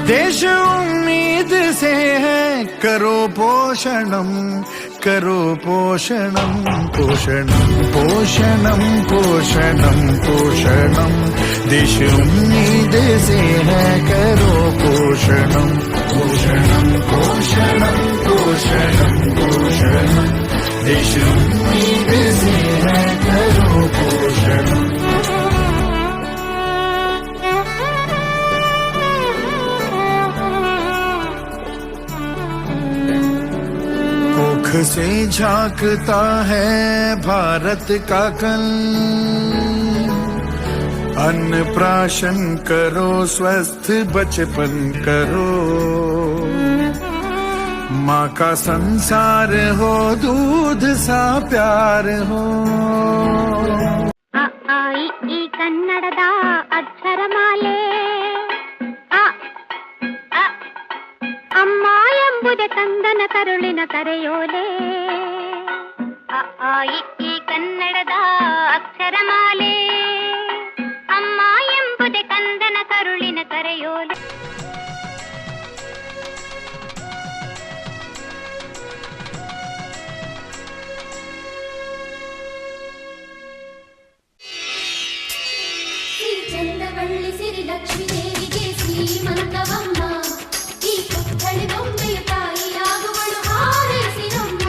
देश उम्मीद से है, करो पोषणम, करो पोषणम, पोषणम पोषणम पोषणम पोषणम। देश उम्मीद से है, करो पोषणम, पोषणम पोषणम पोषणम पोषणम। देश उम्मीद से है, करो पोषणम। से झांकता है भारत का कल, अन्न प्राशन करो, स्वस्थ बचपन करो। माँ का संसार हो, दूध सा प्यार हो। ಈ ಕನ್ನಡದ ಅಕ್ಷರಮಾಲೆ ಅಮ್ಮ ಎಂಬುದೇ ಕಂದನ ಕರುಳಿನ ಕರೆಯೋಲೆ. ಈ ಕನ್ನಡದ ಅಕ್ಷರಮಾಲೆ ಅಮ್ಮ ಎಂಬುದೇ ಕಂದನ ಕರುಳಿನ ಕರೆಯೋಲೆ. ಚಂದವಳ್ಳಿ ಸಿರಿ ಲಕ್ಷ್ಮೀ ದೇವಿಗೆ ಶ್ರೀಮಂತವಮ್ಮ, ಈ ಪುತ್ಥಳಿ ಬೊಂಬೆಯು ತಾಯಿಯಾಗುವಳು ಹಾರೈಸಿರಮ್ಮ.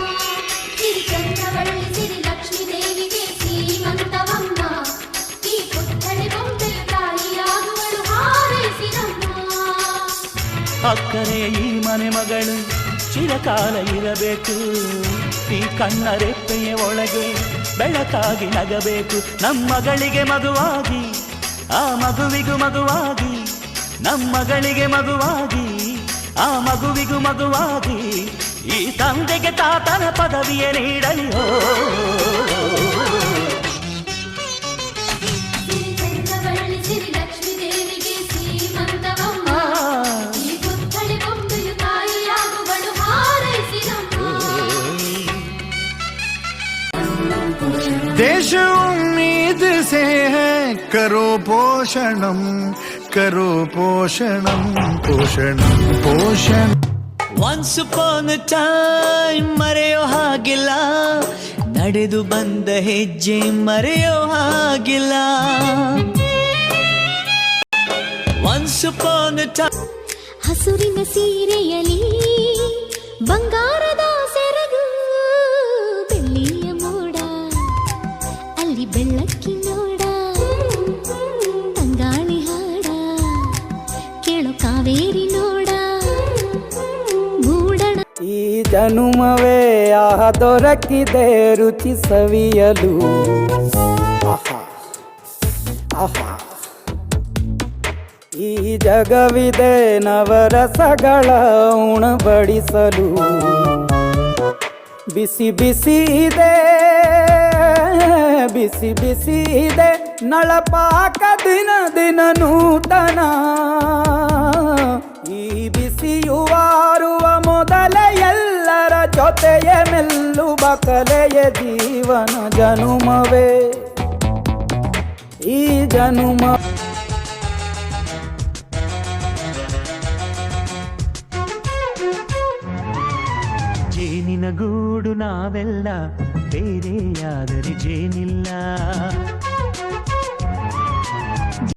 ಸಿರಿ ಚಂದವಳ್ಳಿ ಸಿರಿ ಲಕ್ಷ್ಮೀ ದೇವಿಗೆ ಶ್ರೀಮಂತವಮ್ಮ, ಈ ಪುತ್ಥಳಿ ಬೊಂಬೆಯು ತಾಯಿಯಾಗುವಳು ಹಾರೈಸಿರಮ್ಮ. ಅಕ್ಕರೆ ಈ ಮನೆ ಮಗಳು ಚಿರಕಾಲ ಇರಬೇಕು, ಈ ಕಣ್ಣ ರೆಪ್ಪೆಯ ಒಳಗೆ ಬೆಳಕಾಗಿ ನಗಬೇಕು. ನಮ್ಮ ಮಗಳಿಗೆ ಮಗುವಾಗಿ, ಆ ಮಗುವಿಗೂ ಮಗುವಾಗಿ, ನಮ್ಮ ಮಗಳಿಗೆ ಮಗುವಾಗಿ, ಆ ಮಗುವಿಗೂ ಮಗುವಾಗಿ, ಈ ತಂದೆಗೆ ತಾತನ ಪದವಿಯ ನೀಡಲಿ. देश उम्मीद से है, करो पोषणम, करो पोषणम, पोषणम पोषण। Once upon a time ಮರೆಯೋ ಹಾಗಿಲ್ಲ, ನಡೆದು ಬಂದ ಹೆಜ್ಜೆ ಮರೆಯೋ ಹಾಗಿಲ್ಲ. Once upon a time ಹಸುರಿನ ಸೀರೆಯಲಿ ಬಂಗಾರದ ಸೆರಗು, ಬೆಳ್ಳಿಯ ಮೋಡ ಅಲ್ಲಿ ಬೆಳ್ಳಕ್ಕಿ ನೋಡ, ತಂಗಾಳಿ ಹಾಡ ಕೇಳೋ ಕಾವೇರಿ ನೋಡ, ಮೂಡಣ. ಈ ಜನುಮವೇ ಆಹ ದೊರಕಿದೆ ರುಚಿ ಸವಿಯಲು, ಆಹಾ ಆಹಾ. ಈ ಜಗವಿದೆ ನವರಸಗಳ ಉಣಬಡಿಸಲು, ಬಿಸಿ ಬಿಸಿ ಇದೆ, ಬಿಸಿ ಬಿಸಿ ಇದೆ ನಳಪಾಕ ದಿನ ದಿನ ನೂತನ. ಈ ಬಿಸಿಯುವಾರುವ ಮೊದಲ ಎಲ್ಲರ ಜೊತೆಯ ಮೆಲ್ಲುವ ಕಲೆಯ ಜೀವನ ಜನುಮವೇ ಈ ಜನುಮ ಜೇನಿನ ಗೂಡು ನಾವೆಲ್ಲ ಬೇರೆಯಾದರೆ ಜೇನಿಲ್ಲ